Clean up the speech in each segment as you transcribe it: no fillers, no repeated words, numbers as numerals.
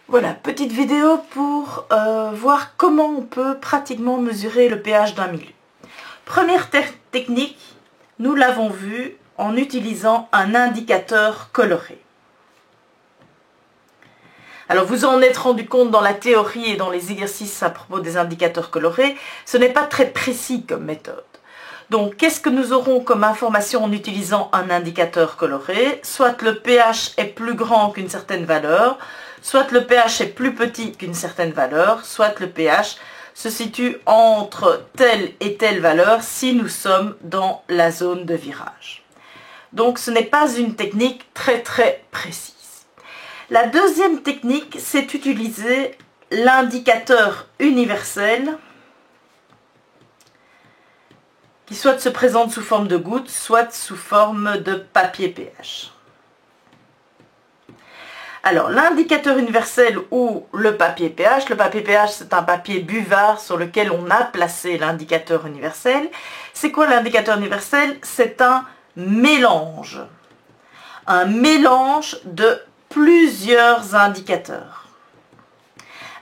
Voilà, petite vidéo pour voir comment on peut pratiquement mesurer le pH d'un milieu. Première technique, nous l'avons vu en utilisant un indicateur coloré. Alors vous en êtes rendu compte dans la théorie et dans les exercices à propos des indicateurs colorés, ce n'est pas très précis comme méthode. Donc qu'est-ce que nous aurons comme information en utilisant un indicateur coloré? Soit le pH est plus grand qu'une certaine valeur, soit le pH est plus petit qu'une certaine valeur, soit le pH se situe entre telle et telle valeur si nous sommes dans la zone de virage. Donc ce n'est pas une technique très précise. La deuxième technique, c'est utiliser l'indicateur universel qui soit se présente sous forme de goutte, soit sous forme de papier pH. Alors, l'indicateur universel ou le papier pH c'est un papier buvard sur lequel on a placé l'indicateur universel. C'est quoi l'indicateur universel? C'est un mélange de plusieurs indicateurs.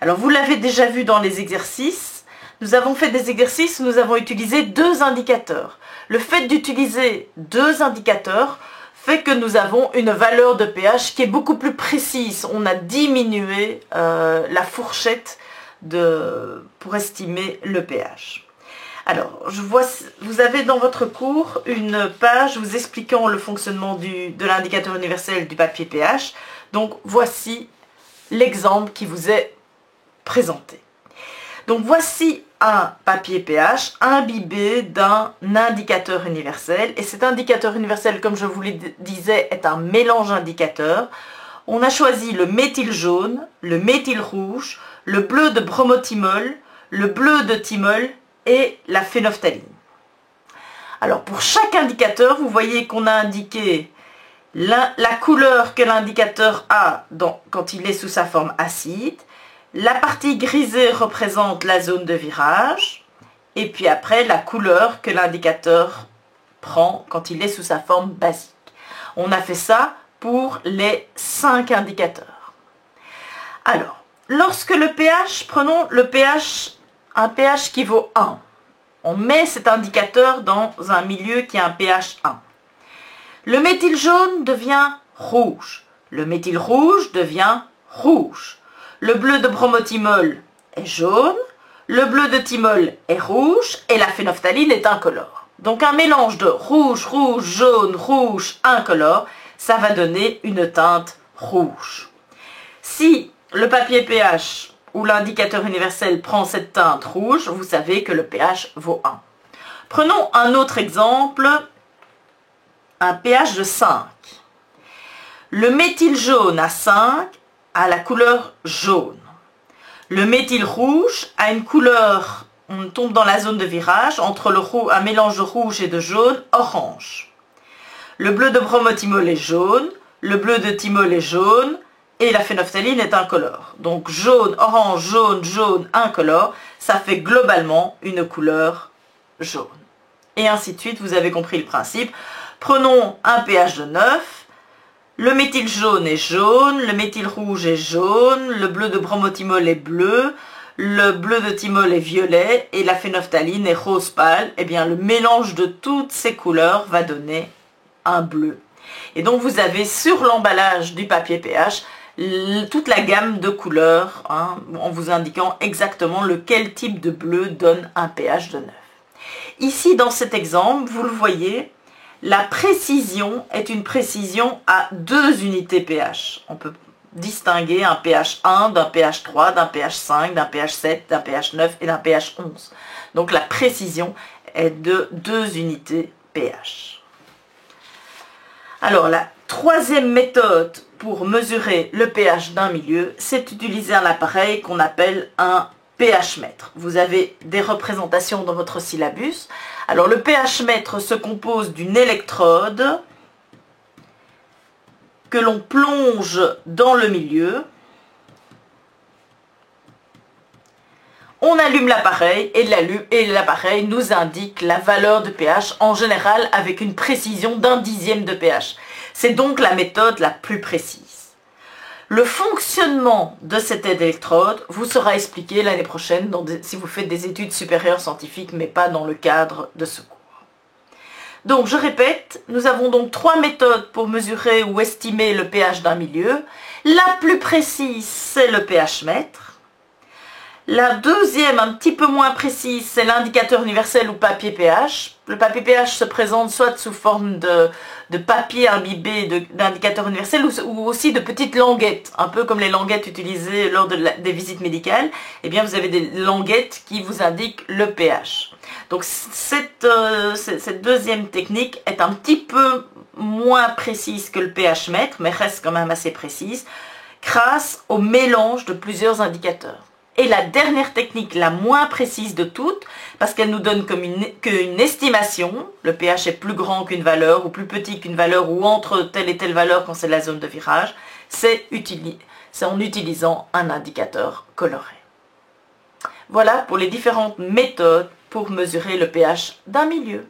Alors, vous l'avez déjà vu dans les exercices. Nous avons fait des exercices où nous avons utilisé deux indicateurs. Le fait d'utiliser deux indicateurs fait que nous avons une valeur de pH qui est beaucoup plus précise. On a diminué la fourchette pour estimer le pH. Alors, vous avez dans votre cours une page vous expliquant le fonctionnement de l'indicateur universel du papier pH. Donc, voici l'exemple qui vous est présenté. Donc voici un papier pH imbibé d'un indicateur universel. Et cet indicateur universel, comme je vous le disais, est un mélange indicateur. On a choisi le méthyle jaune, le méthyle rouge, le bleu de bromothymol, le bleu de thymol et la phénophtaline. Alors pour chaque indicateur, vous voyez qu'on a indiqué la couleur que l'indicateur a quand il est sous sa forme acide. La partie grisée représente la zone de virage, et puis après la couleur que l'indicateur prend quand il est sous sa forme basique. On a fait ça pour les 5 indicateurs. Alors, lorsque le pH, prenons le pH, un pH qui vaut 1. On met cet indicateur dans un milieu qui a un pH 1. Le méthyle jaune devient rouge. Le méthyle rouge devient rouge. Le bleu de bromothymol est jaune, le bleu de thymol est rouge et la phénophtaline est incolore. Donc un mélange de rouge, rouge, jaune, rouge, incolore, ça va donner une teinte rouge. Si le papier pH ou l'indicateur universel prend cette teinte rouge, vous savez que le pH vaut 1. Prenons un autre exemple, un pH de 5. Le méthyle jaune à 5 a la couleur jaune. Le méthyle rouge a une couleur, on tombe dans la zone de virage, entre un mélange de rouge et de jaune, orange. Le bleu de bromothymol est jaune, le bleu de thymol est jaune, et la phénophtaline est incolore. Donc jaune, orange, jaune, jaune, incolore, ça fait globalement une couleur jaune. Et ainsi de suite, vous avez compris le principe. Prenons un pH de 9. Le méthyle jaune est jaune, le méthyle rouge est jaune, le bleu de bromothymol est bleu, le bleu de thymol est violet et la phénophtaline est rose pâle. Eh bien, le mélange de toutes ces couleurs va donner un bleu. Et donc, vous avez sur l'emballage du papier pH toute la gamme de couleurs, en vous indiquant exactement lequel type de bleu donne un pH de 9. Ici, dans cet exemple, vous le voyez, la précision est une précision à 2 unités pH. On peut distinguer un pH 1 d'un pH 3, d'un pH 5, d'un pH 7, d'un pH 9 et d'un pH 11. Donc la précision est de 2 unités pH. Alors la troisième méthode pour mesurer le pH d'un milieu, c'est d'utiliser un appareil qu'on appelle un pH mètre. Vous avez des représentations dans votre syllabus. Alors le pH mètre se compose d'une électrode que l'on plonge dans le milieu. On allume l'appareil et l'appareil nous indique la valeur de pH en général avec une précision d'1/10 de pH. C'est donc la méthode la plus précise. Le fonctionnement de cette électrode vous sera expliqué l'année prochaine si vous faites des études supérieures scientifiques, mais pas dans le cadre de ce cours. Donc, je répète, nous avons donc 3 méthodes pour mesurer ou estimer le pH d'un milieu. La plus précise, c'est le pH mètre. La deuxième, un petit peu moins précise, c'est l'indicateur universel ou papier pH. Le papier pH se présente soit sous forme de papier imbibé d'indicateur universel ou aussi de petites languettes, un peu comme les languettes utilisées lors des visites médicales. Eh bien, vous avez des languettes qui vous indiquent le pH. Donc, cette deuxième technique est un petit peu moins précise que le pH mètre, mais reste quand même assez précise, grâce au mélange de plusieurs indicateurs. Et la dernière technique, la moins précise de toutes, parce qu'elle nous donne qu'une estimation, le pH est plus grand qu'une valeur ou plus petit qu'une valeur ou entre telle et telle valeur quand c'est la zone de virage, c'est en utilisant un indicateur coloré. Voilà pour les différentes méthodes pour mesurer le pH d'un milieu.